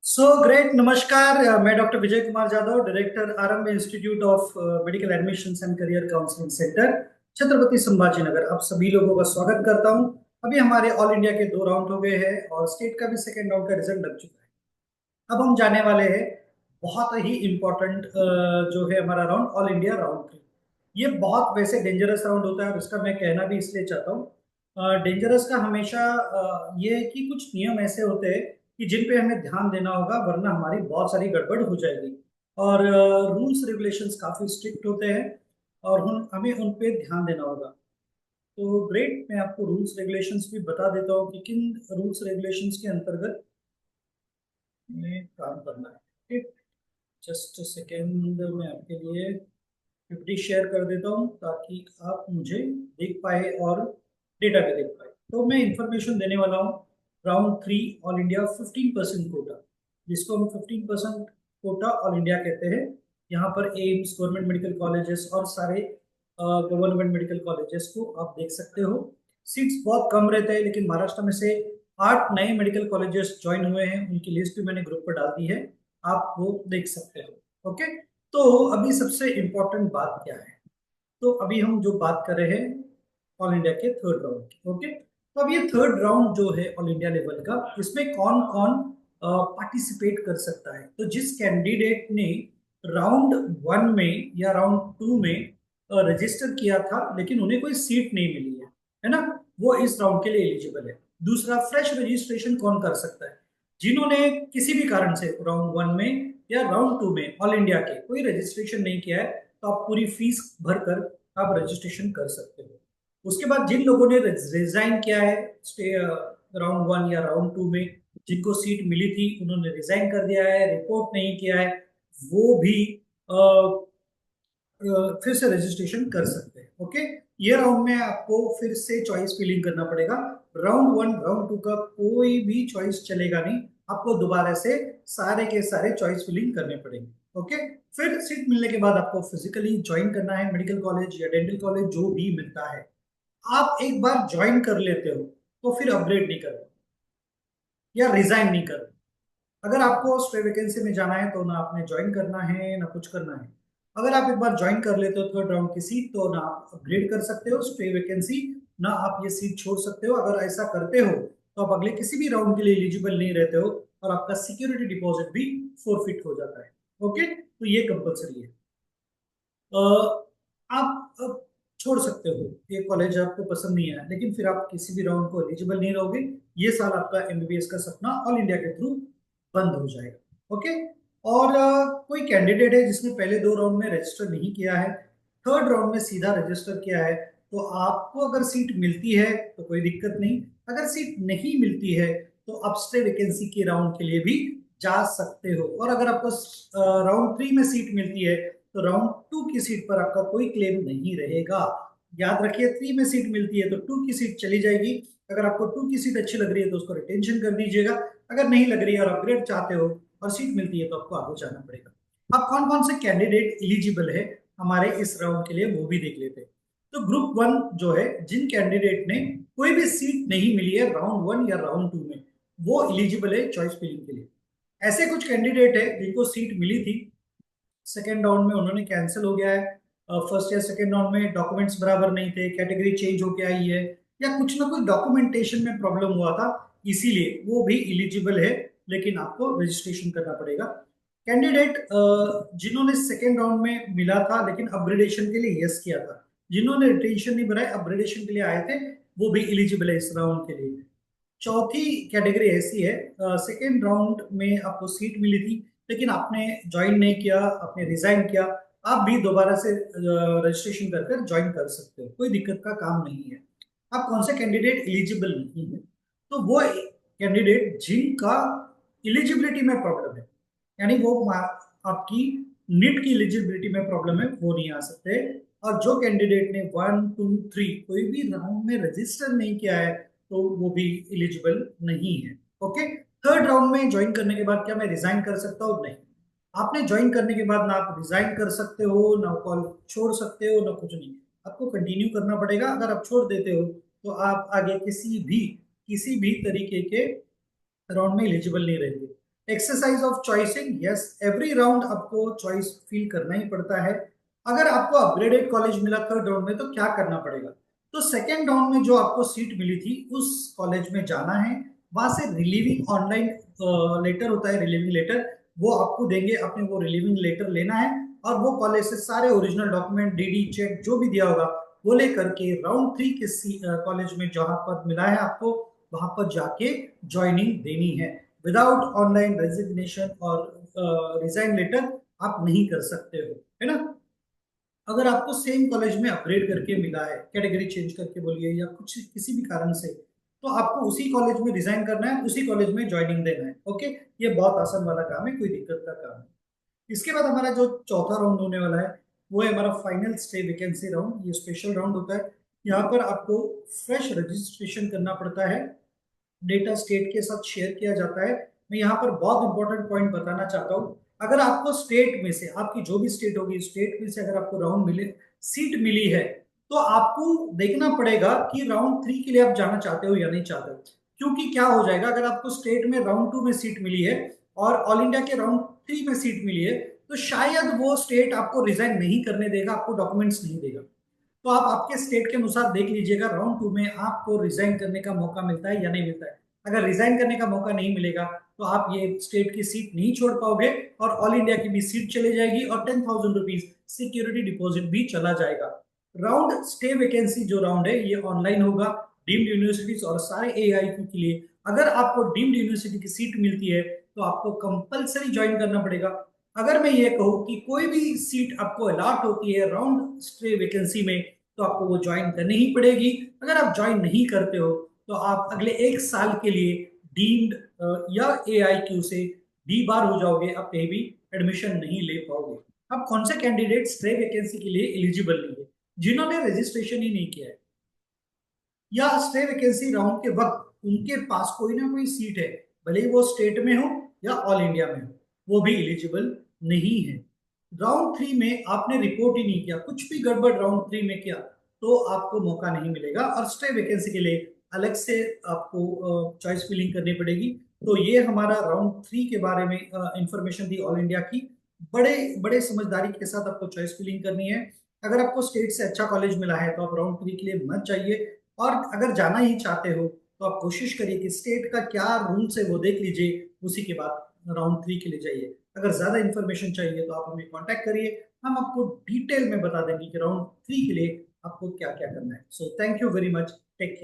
सो great. नमस्कार। मैं doctor Vijay Kumar Jadhav, director Aarambh institute of medical admissions and career counselling centre, Chhatrapati Sambhaji Nagar. आप सभी लोगों का स्वागत करता हूं। अभी हमारे ऑल इंडिया के 2 राउंड हो गए हैं और स्टेट का भी सेकेंड राउंड का रिजल्ट लग चुका है। अब हम जाने वाले हैं बहुत ही इंपॉर्टेंट जो है हमारा राउंड, ऑल इंडिया राउंड 3। ये बहुत वैसे डेंजरस राउंड होता है और इसका मैं कहना भी इसलिए चाहता हूँ। डेंजरस का हमेशा ये है कि कुछ नियम ऐसे होते हैं कि जिन पे हमें ध्यान देना होगा, वरना हमारी बहुत सारी गड़बड़ हो जाएगी। और रूल्स रेगुलेशंस काफी स्ट्रिक्ट होते हैं और हमें उन पे ध्यान देना होगा। तो ग्रेट, मैं आपको रूल्स रेगुलेशंस भी बता देता हूँ कि किन रूल्स रेगुलेशंस के अंतर्गत में काम करना है। ठीक, जस्ट सेकेंड, मैं आपके लिए पीपीटी शेयर कर देता हूँ ताकि आप मुझे देख पाए और डेटा भी देख पाए। तो मैं इंफॉर्मेशन देने वाला हूँ। राउंड 3 ऑल इंडिया 15% कोटा, जिसको हम 15% कोटा ऑल इंडिया कहते हैं। यहाँ पर एम्स, गवर्नमेंट मेडिकल कॉलेजेस और सारे गवर्नमेंट मेडिकल कॉलेजेस को आप देख सकते हो। सीट्स बहुत कम रहते हैं, लेकिन महाराष्ट्र में से 8 नए मेडिकल कॉलेजेस ज्वाइन हुए हैं। उनकी लिस्ट भी मैंने ग्रुप पर डाल दी है, आप वो देख सकते हो। ओके, तो अभी सबसे इम्पोर्टेंट बात क्या है? तो अभी हम जो बात कर रहे हैं ऑल इंडिया के थर्ड राउंड की। ओके, तो अब ये थर्ड राउंड जो है ऑल इंडिया लेवल का, इसमें कौन कौन पार्टिसिपेट कर सकता है? तो जिस कैंडिडेट ने राउंड 1 में या राउंड 2 में रजिस्टर किया था लेकिन उन्हें कोई सीट नहीं मिली है ना, वो इस राउंड के लिए एलिजिबल है। दूसरा, फ्रेश रजिस्ट्रेशन कौन कर सकता है? जिन्होंने किसी भी कारण से राउंड 1 में या राउंड 2 में ऑल इंडिया के कोई रजिस्ट्रेशन नहीं किया है, तो आप पूरी फीस भरकर आप रजिस्ट्रेशन कर सकते हो। उसके बाद जिन लोगों ने रिजाइन किया है राउंड 1 या राउंड 2 में, जिनको सीट मिली थी उन्होंने रिजाइन कर दिया है, रिपोर्ट नहीं किया है, वो भी फिर से रजिस्ट्रेशन कर सकते हैं। ओके, ये राउंड में आपको फिर से चॉइस फिलिंग करना पड़ेगा। राउंड 1 राउंड 2 का कोई भी चॉइस चलेगा नहीं, आपको दोबारा से सारे के सारे चॉइस फिलिंग करने पड़ेंगे। ओके, फिर सीट मिलने के बाद आपको फिजिकली ज्वाइन करना है मेडिकल कॉलेज या डेंटल कॉलेज, जो भी मिलता है। आप एक बार ज्वाइन कर लेते हो तो फिर अपग्रेड नहीं करो या रिजाइन नहीं करो। अगर आपको स्टे वैकेंसी में जाना है तो ना आपने ज्वाइन करना है ना कुछ करना है। अगर आप एक बार ज्वाइन कर लेते हो थर्ड राउंड की सीट, तो ना आप अपग्रेड कर सकते हो स्टे वैकेंसी, ना आप ये सीट छोड़ सकते हो। अगर ऐसा करते हो तो आप अगले किसी भी राउंड के लिए एलिजिबल नहीं रहते हो और आपका सिक्योरिटी डिपॉजिट भी फोरफिट हो जाता है। ओके, तो ये कंपलसरी है। आप अब छोड़ सकते हो, ये कॉलेज आपको पसंद नहीं आया, लेकिन फिर आप किसी भी राउंड को एलिजिबल नहीं रहोगे। ये साल आपका एमबीबीएस का सपना ऑल इंडिया के थ्रू बंद हो जाएगा। ओके, और कोई कैंडिडेट है जिसने पहले 2 राउंड में रजिस्टर नहीं किया है, थर्ड राउंड में सीधा रजिस्टर किया है, तो आपको अगर सीट मिलती है तो कोई दिक्कत नहीं। अगर सीट नहीं मिलती है तो आप स्टे वैकेंसी के राउंड के लिए भी जा सकते हो। और अगर आपको राउंड 3 में सीट मिलती है तो राउंड 2 की सीट पर आपका कोई क्लेम नहीं रहेगा। याद रखिए, 3 में सीट मिलती है तो 2 की सीट चली जाएगी। अगर आपको 2 की सीट अच्छी लग रही है तो उसको रिटेंशन कर दीजिएगा। अगर नहीं लग रही है और अपग्रेड चाहते हो और सीट मिलती है तो आपको आगे जाना पड़ेगा। अब कौन कौन से कैंडिडेट एलिजिबल है हमारे इस राउंड के लिए, वो भी देख लेते हैं। तो ग्रुप 1 जो है, जिन कैंडिडेट ने कोई भी सीट नहीं मिली है राउंड 1 या राउंड 2 में, वो एलिजिबल है चॉइस फिलिंग के लिए। ऐसे कुछ कैंडिडेट है जिनको सीट मिली थी, सेकेंड राउंड में उन्होंने कैंसिल हो गया है। फर्स्ट या सेकेंड राउंड में डॉक्यूमेंट्स बराबर नहीं थे, कैटेगरी चेंज होके आई है, या कुछ ना कुछ डॉक्यूमेंटेशन में प्रॉब्लम हुआ था, इसीलिए वो भी एलिजिबल है, लेकिन आपको रजिस्ट्रेशन करना पड़ेगा। कैंडिडेट जिन्होंने सेकेंड राउंड में मिला था लेकिन अपग्रेडेशन के लिए यस किया था, जिन्होंने रिटेंशन नहीं भरा है अपग्रेडेशन के लिए आए थे, वो भी एलिजिबल है इस राउंड के लिए। चौथी कैटेगरी ऐसी है, सेकेंड राउंड में आपको सीट मिली थी लेकिन आपने ज्वाइन नहीं किया, आपने रिजाइन किया, आप भी दोबारा से रजिस्ट्रेशन कर कर ज्वाइन कर सकते हो, कोई दिक्कत का काम नहीं है। आप कौन से कैंडिडेट एलिजिबल नहीं है? तो वो कैंडिडेट जिनका एलिजिबिलिटी में प्रॉब्लम है, यानी वो आपकी नीट की एलिजिबिलिटी में प्रॉब्लम है, वो नहीं आ सकते। और जो कैंडिडेट ने 1 2 3 कोई भी राउंड में रजिस्टर नहीं किया है, तो वो भी एलिजिबल नहीं है। ओके, थर्ड राउंड में ज्वाइन करने के बाद क्या मैं रिजाइन कर सकता हूँ? नहीं। आपने ज्वाइन करने के बाद ना आप रिजाइन कर सकते हो, ना कॉल छोड़ सकते हो, ना कुछ नहीं। आपको कंटिन्यू करना पड़ेगा। अगर आप छोड़ देते हो तो आप आगे किसी भी तरीके के राउंड में एलिजिबल नहीं रहेंगे। Exercise of choosing, yes, every round आपको चॉइस फिल करना ही पड़ता है। अगर आपको अपग्रेडेड कॉलेज मिला थर्ड राउंड में तो क्या करना पड़ेगा? तो सेकेंड राउंड में जो आपको सीट मिली थी उस कॉलेज में जाना है, वहां से रिलीविंग ऑनलाइन लेटर होता है, रिलीविंग लेटर, वो आपको देंगे, अपने वो रिलीविंग लेटर लेना है और वो कॉलेज से सारे ओरिजिनल डॉक्यूमेंट, डीडी चेक जो भी दिया होगा वो लेकर के राउंड 3 के कॉलेज में जहां पर मिला है आपको वहां पर जाके ज्वाइनिंग देनी है। विदाउट ऑनलाइन रेजिग्नेशन और रिजाइन लेटर आप नहीं कर सकते हो, है ना। अगर आपको सेम कॉलेज में अपग्रेड करके मिला है, कैटेगरी चेंज करके बोलिए या कुछ किसी भी कारण से, तो आपको उसी कॉलेज में रिजाइन करना है, उसी कॉलेज में ज्वाइनिंग देना है। ओके, ये बहुत आसान वाला काम है, कोई दिक्कत का काम है। इसके बाद हमारा जो चौथा राउंड होने वाला है वो है हमारा फाइनल स्टे वैकेंसी राउंड। ये स्पेशल राउंड होता है, यहाँ पर आपको फ्रेश रजिस्ट्रेशन करना पड़ता है, डेटा स्टेट के साथ शेयर किया जाता है। मैं यहाँ पर बहुत इंपॉर्टेंट पॉइंट बताना चाहता हूँ, अगर आपको स्टेट में से, आपकी जो भी स्टेट होगी, स्टेट में से अगर आपको राउंड मिले, सीट मिली है, तो आपको देखना पड़ेगा कि राउंड 3 के लिए आप जाना चाहते हो या नहीं चाहते हो। क्योंकि क्या हो जाएगा, अगर आपको स्टेट में राउंड 2 में सीट मिली है और ऑल इंडिया के राउंड 3 में सीट मिली है, तो शायद वो स्टेट आपको रिजाइन नहीं करने देगा, आपको डॉक्यूमेंट्स नहीं देगा। तो आप आपके स्टेट के अनुसार देख लीजिएगा राउंड 2 में आपको रिजाइन करने का मौका मिलता है या नहीं मिलता है। अगर रिजाइन करने का मौका नहीं मिलेगा तो आप ये स्टेट की सीट नहीं छोड़ पाओगे और ऑल इंडिया की भी सीट चली जाएगी और 10,000 रुपीज सिक्योरिटी डिपॉजिट भी चला जाएगा। राउंड स्टे वैकेंसी जो राउंड है ये ऑनलाइन होगा, डीम्ड यूनिवर्सिटीज और सारे एआईक्यू के लिए। अगर आपको डीम्ड यूनिवर्सिटी की सीट मिलती है तो आपको कंपलसरी ज्वाइन करना पड़ेगा। अगर मैं ये कहूँ कि कोई भी सीट आपको अलॉट होती है राउंड स्टे वैकेंसी में, तो आपको वो ज्वाइन करनी ही पड़ेगी। अगर आप ज्वाइन नहीं करते हो तो आप अगले 1 साल के लिए डीम्ड या एआईक्यू से डी बार हो जाओगे, आप कहीं भी एडमिशन नहीं ले पाओगे। अब कौन से कैंडिडेट स्टे वैकेंसी के लिए एलिजिबल नहीं है? जिन्होंने रजिस्ट्रेशन ही नहीं किया है या स्टे वैकेंसी राउंड के वक्त उनके पास कोई ना कोई सीट है, भले ही वो स्टेट में हो या ऑल इंडिया में हो, वो भी एलिजिबल नहीं है। राउंड 3 में आपने रिपोर्ट ही नहीं किया, कुछ भी गड़बड़ राउंड 3 में किया, तो आपको मौका नहीं मिलेगा और स्टे वैकेंसी के लिए अलग से आपको चॉइस फिलिंग करनी पड़ेगी। तो ये हमारा राउंड 3 के बारे में इंफॉर्मेशन थी ऑल इंडिया की। बड़े बड़े समझदारी के साथ आपको चॉइस फिलिंग करनी है। अगर आपको स्टेट से अच्छा कॉलेज मिला है तो आप राउंड 3 के लिए मत जाइए, और अगर जाना ही चाहते हो तो आप कोशिश करिए कि स्टेट का क्या रूल्स है वो देख लीजिए, उसी के बाद राउंड 3 के लिए जाइए। अगर ज्यादा इंफॉर्मेशन चाहिए तो आप हमें कांटेक्ट करिए, हम आपको डिटेल में बता देंगे कि राउंड 3 के लिए आपको क्या क्या करना है। So thank you very much, take care.